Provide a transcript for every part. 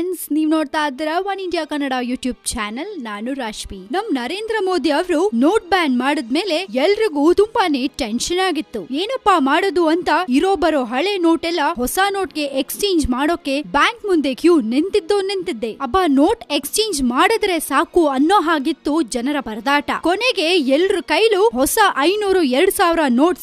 Friends, ನೀವ್ ನೋಡ್ತಾ ಇದ್ದೀರಾ one India Kannada YouTube channel. ನಾನು ರಾಶ್ಮಿ. ನಮ್ ನರೇಂದ್ರ ಮೋದಿ ಅವರು ನೋಟ್ ಬ್ಯಾನ್ ಮಾಡಿದ್ಮೇಲೆ ಎಲ್ರಿಗೂ ತುಂಬಾನೇ ಟೆನ್ಷನ್ ಆಗಿತ್ತು. ಏನಪ್ಪಾ ಮಾಡೋದು ಅಂತ ಇರೋ ಬರೋ ಹಳೆ ನೋಟ್ ಎಲ್ಲ ಹೊಸ ನೋಟ್ಗೆ ಎಕ್ಸ್ಚೇಂಜ್ ಮಾಡೋಕೆ ಬ್ಯಾಂಕ್ ಮುಂದೆ ಕ್ಯೂ ನಿಂತಿದ್ದೆ. ಅಬ್ಬಾ, ನೋಟ್ ಎಕ್ಸ್ಚೇಂಜ್ ಮಾಡಿದ್ರೆ ಸಾಕು ಅನ್ನೋ ಹಾಗಿತ್ತು ಜನರ ಪರದಾಟ. ಕೊನೆಗೆ ಎಲ್ರ ಕೈಲೂ ಹೊಸ 500-2000 ನೋಟ್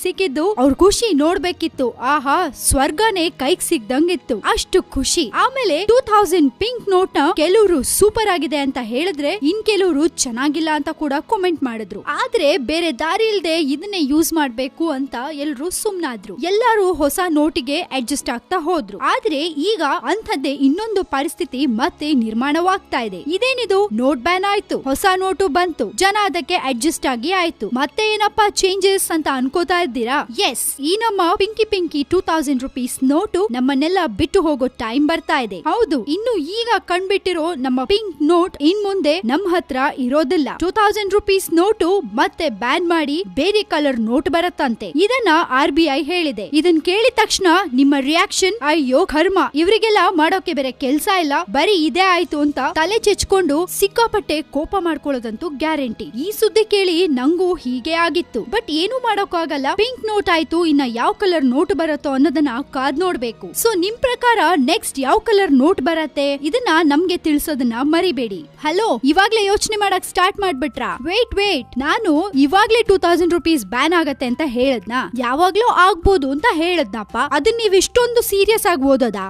ಸಿಕ್ಕಿದ್ದು ಅವ್ರ ಖುಷಿ ನೋಡ್ಬೇಕಿತ್ತು. ಆಹಾ, ಸ್ವರ್ಗನೇ ಕೈಗ್ ಸಿಗ್ದಂಗಿತ್ತು, ಅಷ್ಟು ಖುಷಿ. ಆಮೇಲೆ 2000 ಪಿಂಕ್ ನೋಟ್ ನ ಕೆಲವರು ಸೂಪರ್ ಆಗಿದೆ ಅಂತ ಹೇಳಿದ್ರೆ, ಇನ್ ಕೆಲವರು ಚೆನ್ನಾಗಿಲ್ಲ ಅಂತ ಕೂಡ ಕಾಮೆಂಟ್ ಮಾಡಿದ್ರು. ಆದ್ರೆ ಬೇರೆ ದಾರಿ ಇಲ್ದೆ ಇದನ್ನೇ ಯೂಸ್ ಮಾಡ್ಬೇಕು ಅಂತ ಎಲ್ರು ಸುಮ್ನಾದ್ರು. ಎಲ್ಲರೂ ಹೊಸ ನೋಟಿಗೆ ಅಡ್ಜಸ್ಟ್ ಆಗ್ತಾ ಹೋದ್ರು. ಆದ್ರೆ ಈಗ ಅಂಥದ್ದೇ ಇನ್ನೊಂದು ಪರಿಸ್ಥಿತಿ ಮತ್ತೆ ನಿರ್ಮಾಣವಾಗ್ತಾ ಇದೆ. ಇದೇನಿದು, ನೋಟ್ ಬ್ಯಾನ್ ಆಯ್ತು, ಹೊಸ ನೋಟು ಬಂತು, ಜನ ಅದಕ್ಕೆ ಅಡ್ಜಸ್ಟ್ ಆಗಿ ಆಯ್ತು. ಮತ್ತೆ ಏನಪ್ಪಾ ಚೇಂಜಸ್ ಅಂತ ಅನ್ಕೋತಾ ಇದ್ದೀರಾ? ಎಸ್, ಈ ನಮ್ಮ ಪಿಂಕಿ 2000 ರೂಪೀಸ್ ನೋಟು ನಮ್ಮನ್ನೆಲ್ಲ ಬಿಟ್ಟು ಹೋಗೋ ಟೈಮ್ ಬರ್ತಾ ಇದೆ. ಹೌದು, ಇನ್ನು ಈಗ ಕಂಡ್ಬಿಟ್ಟಿರೋ ನಮ್ಮ ಪಿಂಕ್ ನೋಟ್ ಇನ್ ಮುಂದೆ ನಮ್ಮ ಹತ್ರ ಇರೋದಿಲ್ಲ. 2000 ರೂಪೀಸ್ ನೋಟು ಮತ್ತೆ ಬ್ಯಾನ್ ಮಾಡಿ ಬೇರೆ ಕಲರ್ ನೋಟ್ ಬರತ್ತಂತೆ. ಇದನ್ನ RBI ಹೇಳಿದೆ. ಇದನ್ ಕೇಳಿದ ತಕ್ಷಣ ನಿಮ್ಮ ರಿಯಾಕ್ಷನ್, ಅಯ್ಯೋ ಕರ್ಮ, ಇವರಿಗೆಲ್ಲ ಮಾಡೋಕೆ ಬೇರೆ ಕೆಲ್ಸ ಇಲ್ಲ, ಬರೀ ಇದೇ ಆಯ್ತು ಅಂತ ತಲೆ ಚೆಚ್ಕೊಂಡು ಸಿಕ್ಕಾಪಟ್ಟೆ ಕೋಪ ಮಾಡ್ಕೊಳ್ಳೋದಂತೂ ಗ್ಯಾರಂಟಿ. ಈ ಸುದ್ದಿ ಕೇಳಿ ನಂಗೂ ಹೀಗೆ ಆಗಿತ್ತು. ಬಟ್ ಏನು ಮಾಡೋಕ್ಕಾಗಲ್ಲ, ಪಿಂಕ್ ನೋಟ್ ಆಯ್ತು, ಇನ್ನ ಯಾವ ಕಲರ್ ನೋಟ್ ಬರುತ್ತೋ ಅನ್ನೋದನ್ನ ಕಾದ್ ನೋಡ್ಬೇಕು. ಸೊ ನಿಮ್ ಪ್ರಕಾರ ನೆಕ್ಸ್ಟ್ ಯಾವ ಕಲರ್ ನೋಟ್ ಬರತ್ತೆ, ಇದನ್ನ ನಮ್ಗೆ ತಿಳಿಸೋದನ್ನ ಮರಿಬೇಡಿ. ಹಲೋ, ಇವಾಗ್ಲೇ ಯೋಚನೆ ಮಾಡಕ್ ಸ್ಟಾರ್ಟ್ ಮಾಡ್ಬಿಟ್ರಾ? ವೇಟ್, ನಾನು ಇವಾಗ್ಲೇ 2000 ರೂಪೀಸ್ ಬ್ಯಾನ್ ಆಗತ್ತೆ ಅಂತ ಹೇಳದ್ನ? ಯಾವಾಗ್ಲೂ ಆಗ್ಬೋದು ಅಂತ ಹೇಳದ್ನಪ್ಪ. ಅದನ್ನ ನೀವ್ ಇಷ್ಟೊಂದು ಸೀರಿಯಸ್ ಆಗಿ ಓದೋದಾ?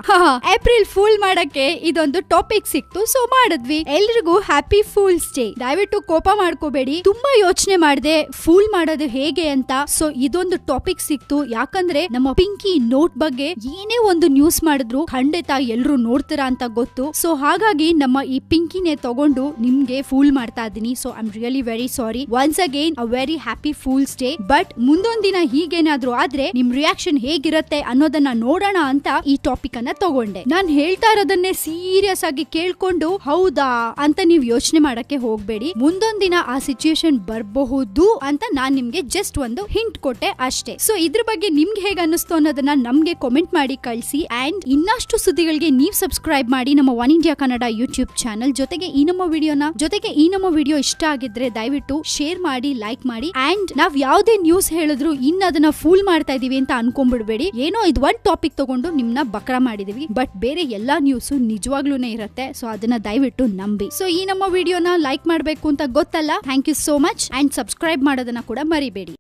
ಏಪ್ರಿಲ್ ಫೂಲ್ ಮಾಡಕ್ಕೆ ಇದೊಂದು ಟಾಪಿಕ್ ಸಿಕ್ತು, ಸೊ ಮಾಡಿದ್ವಿ. ಎಲ್ರಿಗೂ ಹ್ಯಾಪಿ ಫೂಲ್ಸ್ ಡೇ. ದಯವಿಟ್ಟು ಕೋಪ ಮಾಡ್ಕೋಬೇಡಿ, ತುಂಬಾ ಯೋಚನೆ ಮಾಡಿದೆ ಫೂಲ್ ಮಾಡೋದು ಹೇಗೆ ಅಂತ. ಸೊ ಇದೊಂದು ಟಾಪಿಕ್ ಸಿಕ್ತು, ಯಾಕಂದ್ರೆ ನಮ್ಮ ಪಿಂಕಿ ನೋಟ್ ಬಗ್ಗೆ ಏನೇ ಒಂದು ನ್ಯೂಸ್ ಮಾಡಿದ್ರು ಖಂಡಿತ ಎಲ್ರು ನೋಡ್ತೀರಾ ಅಂತ ಗೊತ್ತು. ಸೊ ಹಾಗಾಗಿ ನಮ್ಮ ಈ ಪಿಂಕಿನೇ ತಗೊಂಡು ನಿಮ್ಗೆ ಫೂಲ್ ಮಾಡ್ತಾ ಇದ್ದೀನಿ. So I am really very sorry. Once again a very happy fools day. But ಮುಂದೊಂದ್ ದಿನ ಹೀಗೇನಾದ್ರೂ ಆದ್ರೆ ನಿಮ್ ರಿಯಾಕ್ಷನ್ ಹೇಗಿರುತ್ತೆ ಅನ್ನೋದನ್ನ ನೋಡೋಣ ಅಂತ ಈ ಟಾಪಿಕ್ ಅನ್ನ ತಗೊಂಡೆ. ನಾನ್ ಹೇಳ್ತಾ ಇರೋದನ್ನೇ ಸೀರಿಯಸ್ ಆಗಿ ಕೇಳ್ಕೊಂಡು ಹೌದಾ ಅಂತ ನೀವ್ ಯೋಚನೆ ಮಾಡಕ್ಕೆ ಹೋಗ್ಬೇಡಿ. ಮುಂದೊಂದ್ ದಿನ ಆ ಸಿಚುಯೇಷನ್ ಬರಬಹುದು ಅಂತ ನಾನ್ ನಿಮ್ಗೆ ಜಸ್ಟ್ ಒಂದು ಹಿಂಟ್ ಕೊಟ್ಟೆ ಅಷ್ಟೇ. ಸೊ ಇದ್ರ ಬಗ್ಗೆ ನಿಮ್ಗೆ ಹೇಗೆ ಅನ್ನಿಸ್ತು ಅನ್ನೋದನ್ನ ನಮ್ಗೆ ಕಾಮೆಂಟ್ ಮಾಡಿ ಕಳಿಸಿ. ಅಂಡ್ ಇನ್ನಷ್ಟು ಸುದ್ದಿಗಳಿಗೆ ನೀವ್ ಸಬ್ಸ್ಕ್ರೈಬ್ ಮಾಡಿ ನಮ್ಮ one India Kannada YouTube channel. ಜೊತೆಗೆ ಈ ನಮ್ಮ ವಿಡಿಯೋ ಇಷ್ಟ ಆಗಿದ್ರೆ ದಯವಿಟ್ಟು ಶೇರ್ ಮಾಡಿ, ಲೈಕ್ ಮಾಡಿ. ಅಂಡ್ ನಾವ್ ಯಾವ್ದೇ ನ್ಯೂಸ್ ಹೇಳಿದ್ರು ಇನ್ನ ಅದನ್ನ ಫೂಲ್ ಮಾಡ್ತಾ ಇದೀವಿ ಅಂತ ಅನ್ಕೊಂಡ್ಬಿಡ್ಬೇಡಿ. ಏನೋ ಇದು ಒಂದ್ ಟಾಪಿಕ್ ತಗೊಂಡು ನಿಮ್ನ ಬಕ್ರ ಮಾಡಿದೀವಿ, ಬಟ್ ಬೇರೆ ಎಲ್ಲಾ ನ್ಯೂಸ್ ನಿಜವಾಗ್ಲೂನೇ ಇರುತ್ತೆ. ಸೊ ಅದನ್ನ ದಯವಿಟ್ಟು ನಂಬಿ. ಸೊ ಈ ನಮ್ಮ ವಿಡಿಯೋನ ಲೈಕ್ ಮಾಡ್ಬೇಕು ಅಂತ ಗೊತ್ತಲ್ಲ. Thank you so much. And subscribe ಮಾಡೋದನ್ನ ಕೂಡ ಮರಿಬೇಡಿ.